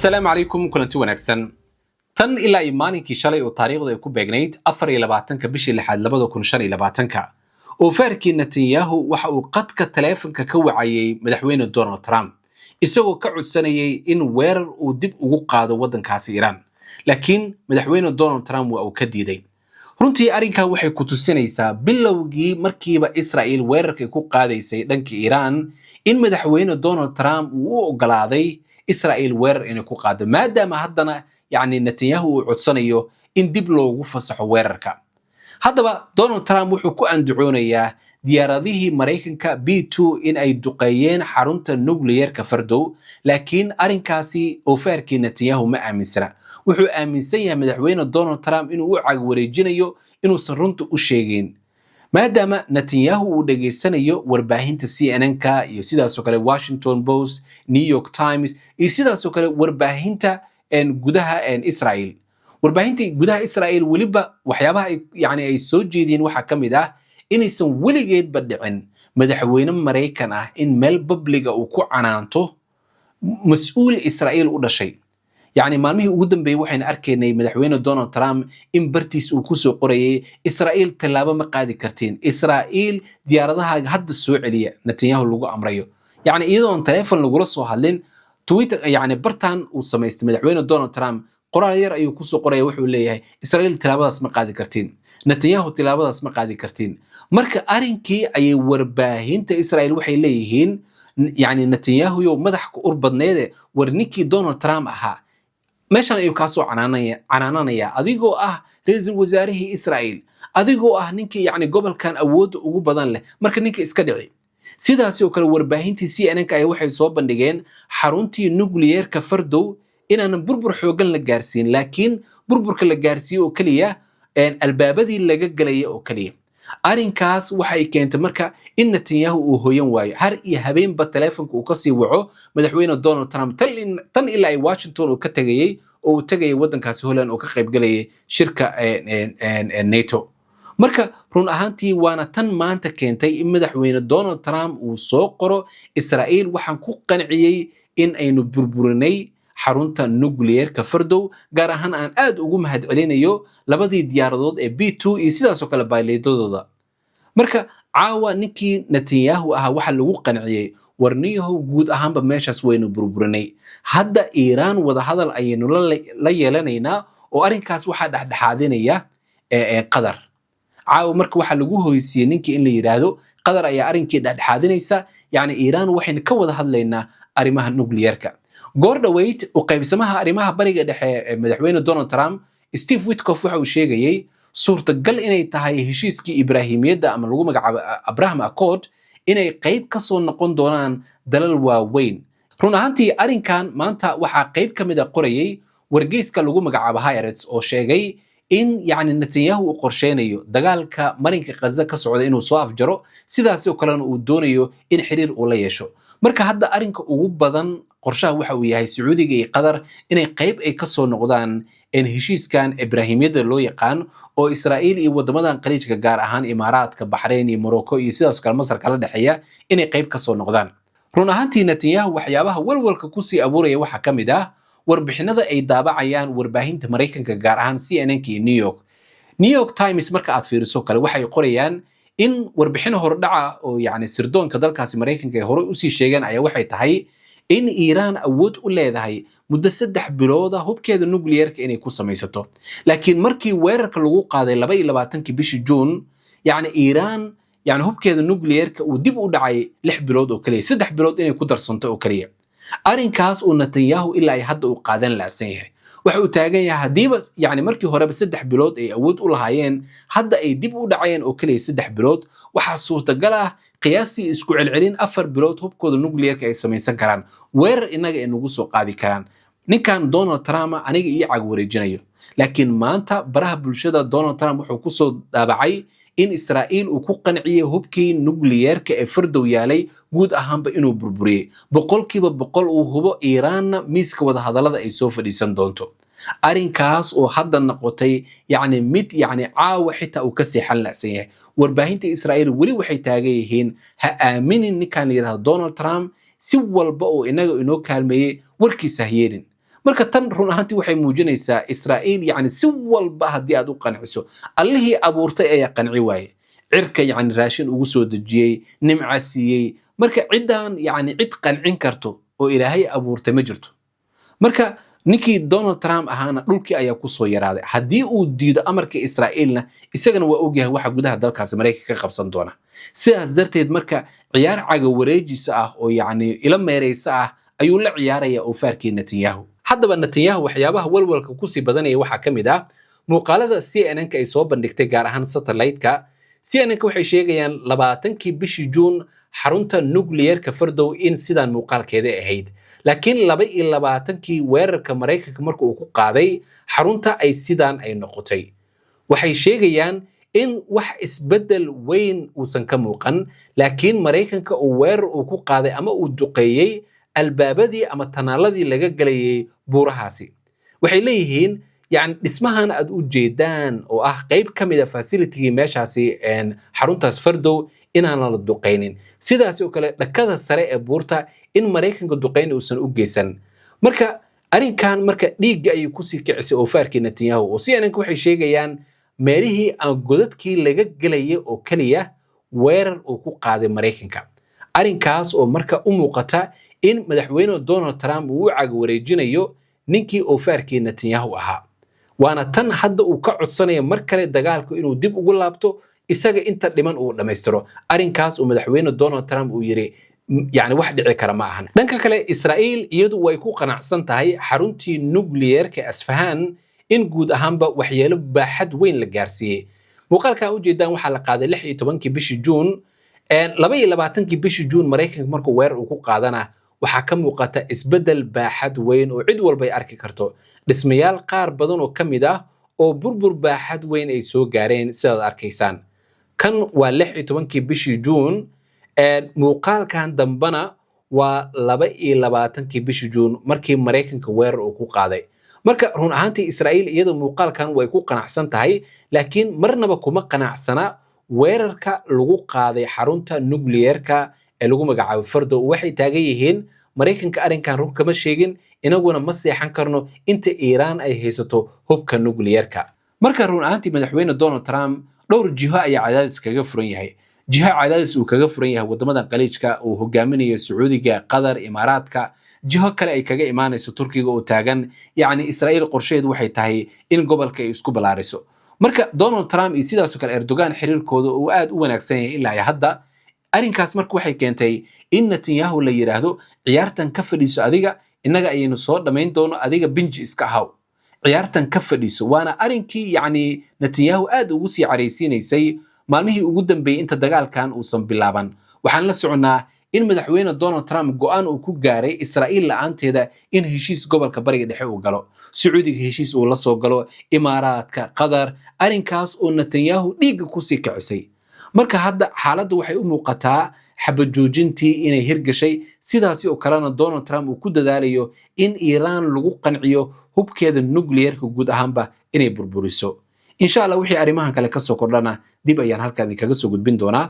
السلام عليكم كلنتي wanaagsan tan ilaa iimaankii shalay oo taariikhdu ay ku beegnayd 24 bishii lixaad 2025 oo farkii Netanyahu waxa uu qadka taleefanka ka wacayay madaxweyne Donald Trump isagoo ka codsanayay in weerar uu dib ugu qaado wadankaasi Iran laakiin madaxweyne Donald Trump waa uu ka diiday runtii arrinkan waxay ku tusinaysaa bilowgii markiiba Israel weerarka ku qaadaysay dhanka Iran in madaxweyne Donald Trump uu u ogolaaday Israel weerar inay ku qaado maadaama haddana Netanyahu uu codsanayo in dib loogu fasaxo weerarka haddaba Donald Trump wuxuu ku andacoonayaa diyaaradihii Mareykanka B2 in ay duqeeyeen xarunta nuclear-ka Fordow laakiin arrinkaasi oo faarkii Netanyahu ma aaminsana wuxuu aaminsan yahay madaxweyne Donald Trump inuu u cag wareejinayo inuusan runta u sheegin maadaama Netanyahu uu dhageysanayo warbaahinta CNN-ka iyo sidaas oo kale Washington Post, New York Times iyo sidaas oo kale warbaahinta gudaha Israel warbaahinta gudaha Israel waliba waxyaabaha ay soo jeediyeen waxa kamid ah inaysan weligeed badhicin madaxweyne Mareykan ah in meel publiga uu ku canaanto mas'uul Israel u dhashay maalmihii ugu dambeeyay waxaan arkaynay madaxweyne Donald Trump in bartiis uu ku soo qorayay Israel talaabo ma qaadi kartiin Israel diyaaradaha hadda soo celiya Netanyahu lagu amrayo iyadoo aan telefoon lagula soo hadlin Twitter bartan uu sameystay madaxweyne Donald Trump qoraal yar ayuu ku soo qorayay wuxuu leeyahay Israel talaabadaas ma qaadi kartiin Netanyahu talaabadaas ma qaadi kartiin marka arrinkii ay warbaahinta Israel waxay leeyihiin Netanyahu iyo madax ku urbadneede war ninkii Donald Trump ahaa meeshan ayuu ka soo canaananaya adigoo ah ra'iisul wasaarihii Israel adigoo ah ninkii gobolkan awood ugu badan leh marka ninka iska dhici sidaas oo kale warbaahintii CNN-ka ay waxay soo bandhigeen xaruntii nuclear-ka Fordow inaan burbur xoogan la gaarsiin laakiin burburka la gaarsiyo oo kaliya albaabadii laga galay oo kaliya arrinkaas waxay keentay marka in Netanyahu uu hooyan waayo har iyo habeenba telefoonka uu ka sii waco madaxweyne Donald Trump tan ilaa Washington uu ka tagayay oo uu tagayay wadankaasi Holland oo ka qayb galayay shirka NATO marka run ahaantii waana tan maanta keentay in madaxweyne Donald Trump uu soo qoro Israel waxaan ku qanciyay in aynu burburinay xarunta nuclear-ka Fordow gaar ahaan aan aad ugu mahadcelinayo labadii diyaaradood ee B2 iyo sidaas oo kale bayleedadooda marka caawa ninkii Netanyahu ahaa waxa lagu qanciyay warniyahu guud ahaanba meeshaas waynu burburinay hadda Iran wada hadal ayaynu la yeelanaynaa oo arrinkaas waxa dhaxdhaxaadinaya Qatar caawa marka waxa lagu hoysiyay ninkii in la yiraahdo Qatar ayaa arrinkii dhaxdhaxaadinaysa Iran waxayna ka wada hadlaynaa arrimaha nuclear-ka goordhaweyd u qaybsamaha arrimaha bariga dhexe madaxweyne Donald Trump Steve Witkoff waxa uu sheegayay suurtagal inay tahay heshiiskii Ibraahimiyadda ama lagu magacaabo Abraham Accord inay qayb ka soo noqon doonaan dalal waaweyn run ahaantii arrinkan maanta waxa qayb kamid ah qorayay wargeyska lagu magacaabo Haaretz oo sheegay in Netanyahu uu qorsheynayo dagaalka marinka Gaza ka socda inuu soo afjaro sidaas oo kale uu doonayo in xiriir uu la yeesho marka hadda arrinka ugu badan qorshaha waxa uu yahay Sacuudiga iyo Qatar inay qayb ay ka soo noqdaan heshiiskan Ibraahimiyadda loo yaqaan oo Israel iyo wadamadan qaliijka gaar ahaan Imaaraadka Bahrain iyo Morocco iyo sidaas kale Masar kala dhaxeeya inay qayb ka soo noqdaan run ahaantii Netanyahu waxyaabaha walwalka ku sii abuuraya waxa kamid ah warbixinada ay daabacayaan warbaahinta Mareykanka gaar ahaan CNN-ka iyo New York Times marka aad fiiriso kale waxay qorayaan in warbixin hordhaca oo sirdoonka dalkaasi Mareykanka ay hore u sii sheegeen ayaa waxay tahay in Iran awood u leedahay muddo 3 bilood hubkeeda nuclear-ka inay ku samaysato laakiin markii weerarka lagu qaaday 22 bishii June Iran hubkeeda nuclear-ka uu dib u dhacay 6 bilood oo kaliya 3 bilood inay ku darsanto oo kaliya arrinkaas oo Netanyahu ilaa ay hadda u qaadan laasan yahay waxa uu taagan yahay hadiiba markii horeba 3 bilood ay awood u lahaayeen hadda ay dib u dhacayeen oo kaliya 3 bilood waxa suurtagal ah qiyaasi isku celcelin 4 bilood hubkooda nuclear-ka ay samaysan karaan weerar inaga inagu soo qaadi karaan ninkan Donald Trump aniga ii cag wareejinayo laakiin maanta baraha bulshada Donald Trump wuxuu ku soo daabacay in Israel uu ku qanciyay hubkii nuclear-ka ee Fordow yaalay guud ahaanba inuu burburiyay boqolkiiba boqol uu hubo Iran miiska wada hadallada ay soo fadhiisan doonto arrinkaas oo hadda noqotay mid caawa xitaa uu ka seexan laasan yahay warbaahinta Israel wali waxay taagan yihiin ha aaminin ninkan yiraahdo Donald Trump si walba oo inaga inoo kaalmeeyay warkiisa yeelin marka tan run ahaantii waxay muujinaysaa Israa'iil yacni si walba haddii aad u qanciso allihii abuurtay ayaa qanci waaye cirka yacni raashin ugu soo dejiyey nimca siiyey marka ciddaan yacni cid qancin karto oo ilaahay abuurtay ma jirto marka ninkii Donald Trump ahaana dhulkii ayaa ku soo yaraaday haddii uu diido amarka Israa'iilna isagana waa ogyahay waxa gudaha dalkaas Mareykanka ka qabsan doona sidaas darteed marka ciyaar caga wareejisa ah oo yacni ila meereysa ah ayuu la ciyaaraya oo faarkii Netanyahu haddaba Netanyahu waxyaabaha walwalka ku sii badanaya waxa ka mid ah muuqaalada CNN-ka ay soo bandhigtay gaar ahaan satellite-ka CNN-ka waxay sheegayaan 20kii bishii Juun xarunta nuclear-ka Fordow in sidaan muuqaalkeeda ahayd laakiin 22kii weerarka Mareykanka markuu uu ku qaaday xarunta ay sidaan ay noqotay waxay sheegayaan in wax isbedel weyn uusan ka muuqan laakiin Mareykanka uu weerar uu ku qaaday ama uu duqeeyay albaabadii ama tanaaladii laga galayay buurahaasi waxay leeyihiin يعني dhismahan aad u jeedaan oo ah qayb kamid ah facility meeshaasi xaruntaas Fordow inaan la duqeynin sidaas oo kale dhakada sare ee buurta in Mareykanka duqeyn uusan u geysan marka arinkan marka dhiigga ay ku sii kicisay oo faarkii Netanyahu oo CNN waxay sheegayaan meelihii aan godadkii laga galayay oo kaliya weerar uu ku qaaday Mareykanka arinkaas oo marka u muuqata in madaxweyne Donald Trump uu cag wareejinayo ninkii oo faarkii Netanyahu ahaa waana tan hadda uu ka codsanayo mar kale dagaalku inuu dib ugu laabto isaga inta dhiman uu dhameystiro arinkaas oo madaxweyne Donald Trump uu yiri yani wax dhici kara ma ahan dhanka kale Israa'iil iyadu way ku qanacsan tahay xaruntii nuclear-ka Asfahan in guud ahaanba waxyeelo baaxad weyn la gaarsiiyay muuqaalka u jeedaan waxa la qaaday 16kii bishii Juun 22kii bishii Juun Mareykanka markuu weerar uu ku qaadana waxaa ka muuqata isbedel baaxad weyn oo cid walba ay arki karto dhismayaal qaar badan oo kamid ah oo burbur baaxad weyn ay soo gaareen sidaad arkaysaan kan waa 16kii bishii Juun muuqaalkan dambana waa 22kii bishii Juun markii Mareykanka weerar uu ku qaaday marka run ahaantii Israa'iil iyada muuqaalkan way ku qanacsan tahay laakiin marnaba kuma qanacsana weerarka lagu qaaday xarunta nuclear-ka ee lagu magacaabo Fordow waxay taagan yihiin Mareykanka arinkan run kama sheegin inaguna ma seexan karno inta Iran ay haysato hubka nuclear-ka marka run ahaantii madaxweyne Donald Trump dhowr jiho ayaa cadaadis kaga furan yahay jiho cadaadis uu kaga furan yahay wadamada qaliijka uu hogaaminayo Sacuudiga Qatar Imaaraadka jiho kale ay kaga imaanayso Turkiga oo taagan yani Israa'iil qorsheed waxay tahay in gobolka ay isku balaariso marka Donald Trump iyo sidaas oo kale Erdogan xiriirkooda uu aad u wanaagsan yahay ilaa hadda arinkaas markuu waxay keentay in Netanyahu la yiraahdo ciyaartan ka fadhiiso adiga inaga ayaynu soo dhameyn doono adiga binji iska haw ciyaartan ka fadhiiso waana arinkii yani Netanyahu aad ugu sii careysiinaysay maalmihii ugu dambeeyay inta dagaalkan uusan bilaaban waxaan la soconaa in madaxweyne Donald Trump go'aan uu ku gaaray Israa'iil la'aanteeda in heshiis gobolka bariga dhexe uu galo Sacuudiga heshiis uu la soo galo Imaaraadka Qatar arinkaas oo Netanyahu dhiigga ku sii kicisay marka hadda xaaladdu waxay u muuqataa xabajoojintii inay hirgashay sidaas oo kalena Donald Trump uu ku dadaalayo in Iran lagu qanciyo hubkeeda nuclear-ka guud ahaanba inay burburiso insha Allah wixii arimahan kale ka soo kordhana dib ayaan halkaan kaga soo gudbin doonaa